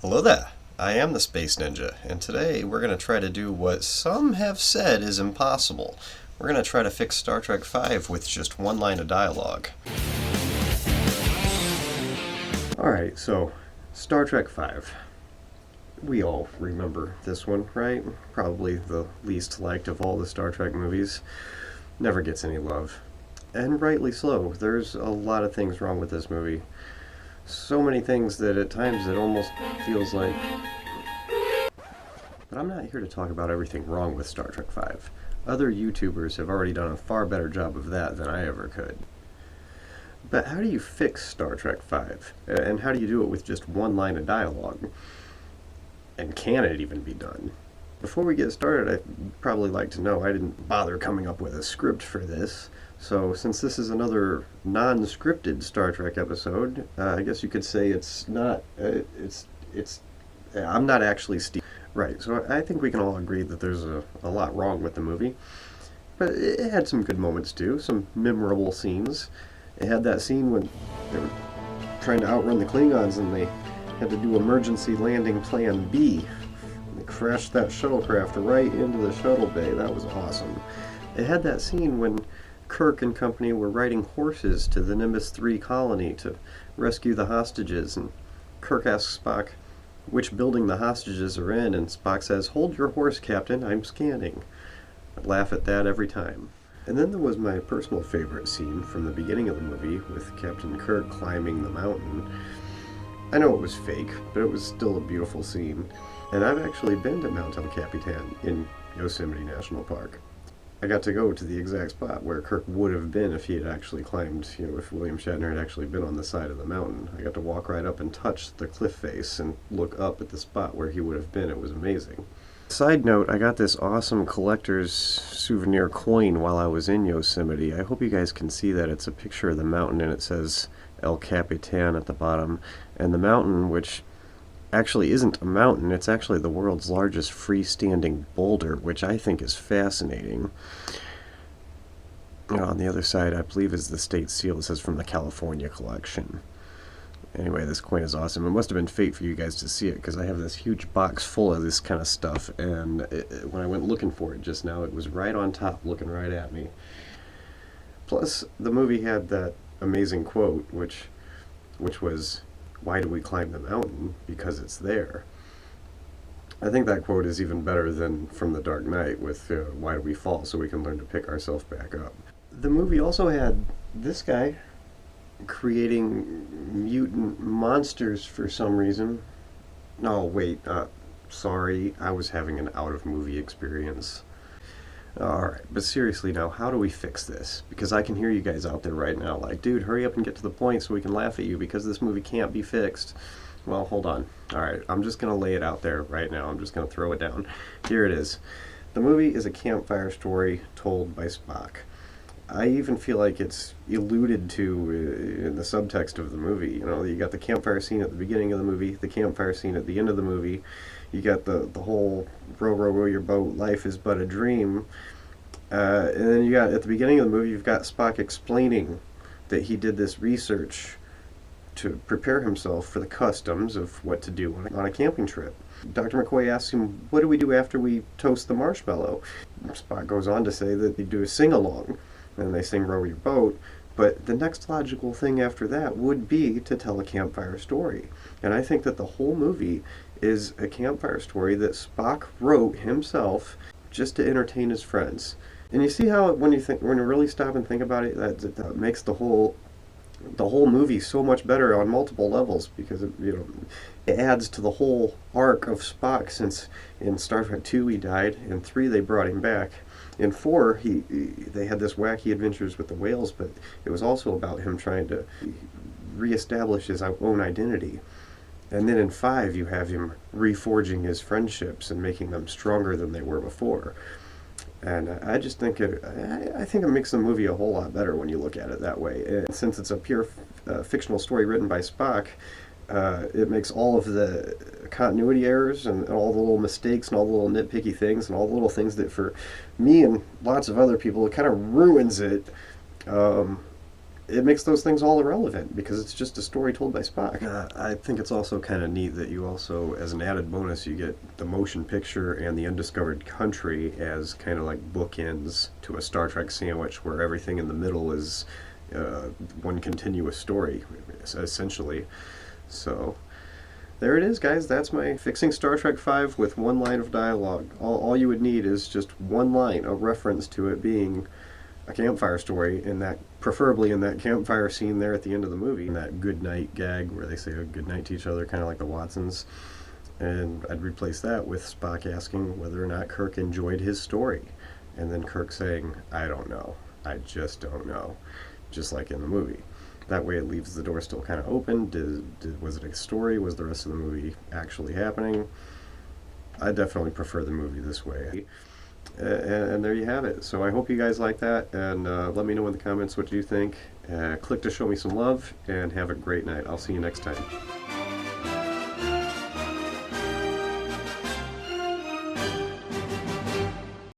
Hello there, I am the Space Ninja, and today we're going to try to do what some have said is impossible. We're going to try to fix Star Trek V with just one line of dialogue. Alright, so Star Trek V. We all remember this one, right? Probably the least liked of all the Star Trek movies. Never gets any love. And rightly so. There's a lot of things wrong with this movie. So many things that at times it almost feels like... But I'm not here to talk about everything wrong with Star Trek V. Other YouTubers have already done a far better job of that than I ever could. But how do you fix Star Trek V? And how do you do it with just one line of dialogue? And can it even be done? Before we get started, I'd probably like to know I didn't bother coming up with a script for this. So since this is another non-scripted Star Trek episode, I guess you could say it's not, I'm not actually Steve. Right, so I think we can all agree that there's a lot wrong with the movie. But it had some good moments too, some memorable scenes. It had that scene when they were trying to outrun the Klingons and they had to do emergency landing plan B. They crashed that shuttlecraft right into the shuttle bay. That was awesome. It had that scene when Kirk and company were riding horses to the Nimbus 3 colony to rescue the hostages, and Kirk asks Spock which building the hostages are in, and Spock says, "Hold your horse, Captain, I'm scanning." I laugh at that every time. And then there was my personal favorite scene from the beginning of the movie with Captain Kirk climbing the mountain. I know it was fake, but it was still a beautiful scene. And I've actually been to Mount El Capitan in Yosemite National Park. I got to go to the exact spot where Kirk would have been if he had actually climbed, if William Shatner had actually been on the side of the mountain. I got to walk right up and touch the cliff face and look up at the spot where he would have been. It was amazing. Side note, I got this awesome collector's souvenir coin while I was in Yosemite. I hope you guys can see that. It's a picture of the mountain and it says El Capitan at the bottom. And the mountain, which actually isn't a mountain, it's actually the world's largest freestanding boulder, which I think is fascinating. On the other side, I believe, is the state seal. It says from the California collection. Anyway, this coin is awesome. It must have been fate for you guys to see it, because I have this huge box full of this kind of stuff, and when I went looking for it just now, it was right on top, looking right at me. Plus, the movie had that amazing quote, which was, "Why do we climb the mountain? Because it's there." I think that quote is even better than from The Dark Knight with "Why do we fall? So we can learn to pick ourselves back up." The movie also had this guy creating mutant monsters for some reason. Oh, wait, sorry, I was having an out-of-movie experience. Alright, but seriously now, how do we fix this? Because I can hear you guys out there right now like, dude, hurry up and get to the point so we can laugh at you because this movie can't be fixed. Well, hold on. Alright, I'm just going to lay it out there right now. I'm just going to throw it down. Here it is. The movie is a campfire story told by Spock. I even feel like it's alluded to in the subtext of the movie. You got the campfire scene at the beginning of the movie, the campfire scene at the end of the movie. You got the whole row, row, row your boat, life is but a dream. And then you got, at the beginning of the movie, you've got Spock explaining that he did this research to prepare himself for the customs of what to do on a camping trip. Dr. McCoy asks him, "What do we do after we toast the marshmallow?" Spock goes on to say that they do a sing-along, and they sing Row Your Boat. But the next logical thing after that would be to tell a campfire story. And I think that the whole movie is a campfire story that Spock wrote himself just to entertain his friends. And you see how when you really stop and think about it, that makes the whole movie so much better on multiple levels, because it adds to the whole arc of Spock. Since in Star Trek 2 he died, in 3 they brought him back. In 4 they had this wacky adventures with the whales, but it was also about him trying to reestablish his own identity. And then in 5 you have him reforging his friendships and making them stronger than they were before. And I just think I think it makes the movie a whole lot better when you look at it that way. And since it's a pure fictional story written by Spock, it makes all of the continuity errors and all the little mistakes and all the little nitpicky things and all the little things that for me and lots of other people, it kind of ruins it. it makes those things all irrelevant because it's just a story told by Spock. I think it's also kind of neat that you also, as an added bonus, you get the motion picture and the undiscovered country as kind of like bookends to a Star Trek sandwich where everything in the middle is one continuous story, essentially. So there it is, guys. That's my fixing Star Trek V with one line of dialogue. All you would need is just one line, a reference to it being a campfire story, in that, preferably in that campfire scene there at the end of the movie, in that good night gag where they say a good night to each other, kind of like the Watsons. And I'd replace that with Spock asking whether or not Kirk enjoyed his story, and then Kirk saying, "I don't know. I just don't know," just like in the movie. That way it leaves the door still kind of open. Was it a story? Was the rest of the movie actually happening? I definitely prefer the movie this way. And there you have it. So I hope you guys like that, and let me know in the comments what you think. Click to show me some love, and have a great night. I'll see you next time.